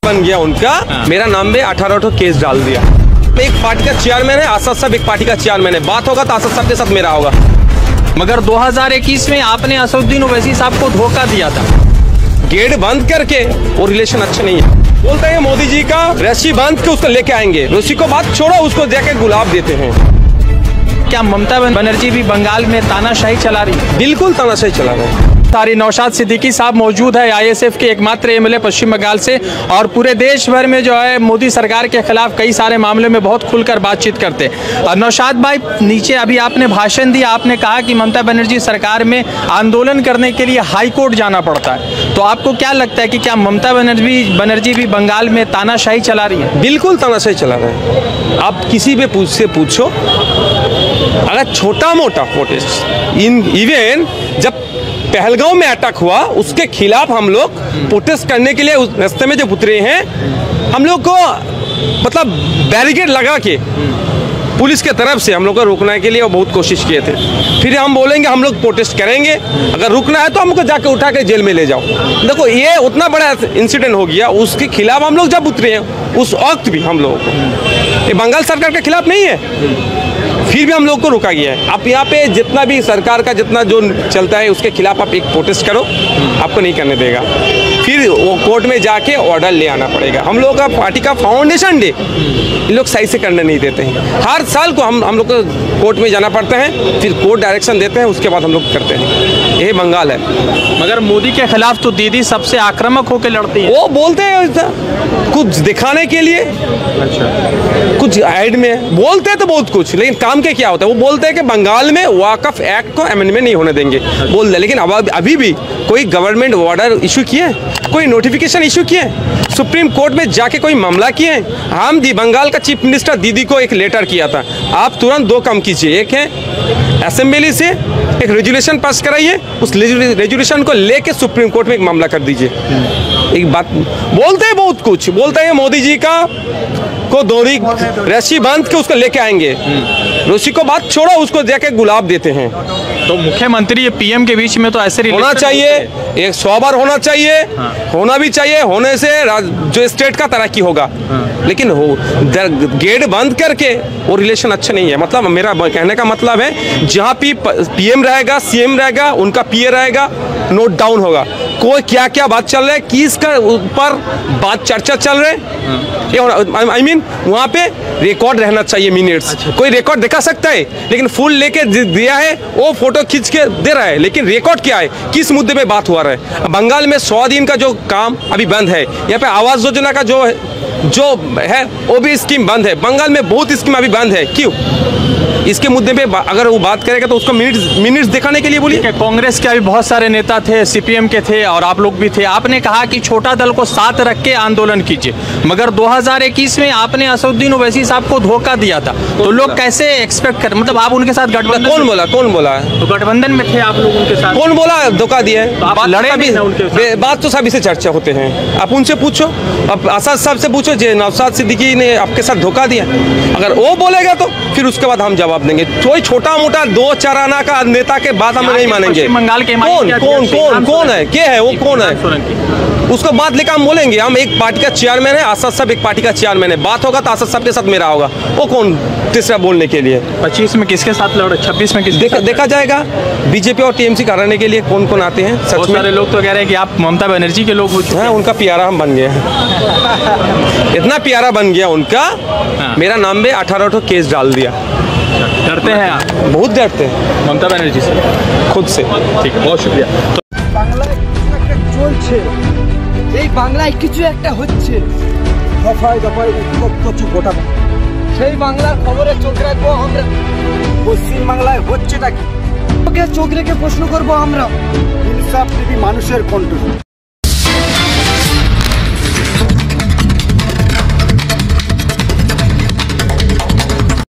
बन गया उनका। मेरा नाम पे 18 केस डाल दिया। एक पार्टी का चेयरमैन है, आसाद साहब एक पार्टी का चेयरमैन है। बात होगा तो आसाद साहब के साथ मेरा होगा। मगर 2021 में आपने असदुद्दीन ओवैसी साहब को धोखा दिया था। गेट बंद करके वो रिलेशन अच्छे नहीं है। बोलते हैं मोदी जी का रस्सी बांध के उसको लेके आएंगे, रस्सी को बात छोड़ो, उसको जाके गुलाब देते हैं। क्या ममता बनर्जी भी बंगाल में तानाशाही चला रही है? बिल्कुल तानाशाही चला रहे हैं। सारी नौशाद सिद्दीकी साहब मौजूद है, आईएसएफ के एकमात्र एमएलए पश्चिम बंगाल से, और पूरे देश भर में जो है मोदी सरकार के खिलाफ कई सारे मामले में बहुत खुलकर बातचीत करते हैं। और नौशाद भाई, नीचे अभी आपने भाषण दिया, आपने कहा कि ममता बनर्जी सरकार में आंदोलन करने के लिए हाई कोर्ट जाना पड़ता है। तो आपको क्या लगता है कि क्या ममता बनर्जी भी बंगाल में तानाशाही चला रही है? बिल्कुल तानाशाही चला रहे हैं। आप किसी भी से पूछो, अगर छोटा मोटा प्रोटेस्ट इवन जब पहलगांव में अटैक हुआ उसके खिलाफ हम लोग प्रोटेस्ट करने के लिए उस रास्ते में जब उतरे हैं, हम लोग को मतलब बैरिकेड लगा के पुलिस के तरफ से हम लोग को रोकने के लिए बहुत कोशिश किए थे। फिर हम बोलेंगे हम लोग प्रोटेस्ट करेंगे, अगर रुकना है तो हमको जाके उठा के जेल में ले जाओ। देखो ये उतना बड़ा इंसिडेंट हो गया, उसके खिलाफ हम लोग जब उतरे हैं उस वक्त भी हम लोगों को, ये बंगाल सरकार के खिलाफ नहीं है, फिर भी हम लोग को रोका गया है। आप यहाँ पे जितना भी सरकार का जितना जो चलता है उसके खिलाफ आप एक प्रोटेस्ट करो, आपको नहीं करने देगा। फिर वो कोर्ट में जाके ऑर्डर ले आना पड़ेगा। हम लोग का पार्टी का फाउंडेशन डे ये लोग सही से करने नहीं देते हैं। हर साल को हम लोग को कोर्ट में जाना पड़ता है, फिर कोर्ट डायरेक्शन देते हैं, उसके बाद हम लोग करते हैं। यही बंगाल है। मगर मोदी के खिलाफ तो दीदी सबसे आक्रामक होकर लड़ती है। वो बोलते हैं कुछ दिखाने के लिए, अच्छा कुछ ऐड में बोलते हैं तो बहुत कुछ, लेकिन काम के क्या होता है? वो बोलते हैं कि बंगाल में वाकफ एक्ट को अमेंडमेंट नहीं होने देंगे, बोल दे। लेकिन अब अभी भी कोई गवर्नमेंट ऑर्डर इशू किए, कोई नोटिफिकेशन इशू किए, सुप्रीम कोर्ट में जाके कोई मामला किए? हम बंगाल का चीफ मिनिस्टर दीदी को एक लेटर किया था, आप तुरंत दो काम कीजिए। एक है असेंबली से एक रेजुलेशन पास कराइए, उस रेजुलेशन को लेके सुप्रीम कोर्ट में एक मामला कर दीजिए। एक बात बोलते हैं बहुत कुछ, बोलते हैं मोदी जी का को दोरी रस्सी बांध के उसको लेके आएंगे, रस्सी को बात छोड़ो, उसको जाके गुलाब देते हैं। तो मुख्यमंत्री पीएम के बीच में तो ऐसे होना चाहिए, एक 100 बार होना चाहिए। होना भी चाहिए, होने से जो स्टेट का तरक्की होगा। लेकिन गेट बंद करके वो रिलेशन अच्छे नहीं है। मतलब मेरा कहने का मतलब है, जहाँ भी पीएम रहेगा, सीएम रहेगा, उनका पीए रहेगा, नोट डाउन होगा कोई क्या क्या बात चल रहा है, किसका ऊपर बात चर्चा चल रहा है। आई मीन वहाँ पे रिकॉर्ड रहना चाहिए, मिनट्स। कोई रिकॉर्ड दिखा सकता है, लेकिन फुल लेके दिया है, वो फोटो खींच के दे रहा है, लेकिन रिकॉर्ड क्या है, किस मुद्दे पे बात हुआ है। बंगाल में 100 दिन का जो काम अभी बंद है, यहाँ पे आवास योजना का जो है वो भी स्कीम बंद है। बंगाल में बहुत स्कीम अभी बंद है, क्यों? इसके मुद्दे पे अगर वो बात करेगा तो उसको मिनट्स दिखाने के लिए बोलिए। कांग्रेस के अभी बहुत सारे नेता थे, सीपीएम के थे, और आप लोग भी थे। आपने कहा कि छोटा दल को साथ रख के आंदोलन कीजिए, मगर 2021 में आपने असदुद्दीन ओवैसी साहब को धोखा दिया था। तो लोग कैसे एक्सपेक्ट कर, मतलब आप उनके साथ गठबंधन? कौन बोला? तो गठबंधन में थे आप लोग उनके साथ। कौन बोला धोखा दिया है? तो लड़े भी उनके साथ। बात तो सभी से चर्चा होते हैं, आप उनसे पूछो, अब आसाद साहब से पूछो जे नौशाद सिद्दीकी ने आपके साथ धोखा दिया। अगर वो बोलेगा तो फिर उसके बाद हम जवाब देंगे। कोई छोटा मोटा 2-4 आना का नेता के बात हम नहीं मानेंगे। बंगाल के कौन है, क्या है वो, कौन है, उसको बात लेकर हम बोलेंगे। हम एक पार्टी का चेयरमैन है, आसाद साहब एक पार्टी का चेयरमैन है। बात होगा तो आसाद साहब के साथ मेरा होगा। वो कौन तीसरा बोलने के लिए? 25 में किसके साथ लड़, 26 में देखा जाएगा। बीजेपी और टीएमसी कराने के लिए कौन कौन आते हैं? बहुत सारे लोग तो कह रहे हैं कि आप ममता बनर्जी के लोग हो चुके हैं। उनका प्यारा हम बन गए हैं। इतना प्यारा बन गया उनका, मेरा नाम पे 18 केस डाल दिया। डरते हैं आप? बहुत डरते हैं ममता बनर्जी से, खुद से। ठीक है, बहुत शुक्रिया। বাংলায় একটা চলছে, এই বাংলায় কিছু একটা হচ্ছে, দফায় দফায় উৎকোচ গোটা। সেই বাংলার খবরে চোখ রাখবো আমরা। পশ্চিম বাংলায় হচ্ছেটা কি, চোখ রেখে প্রশ্ন করবো আমরা। ইনসাফ প্রেমী মানুষের কণ্ঠ।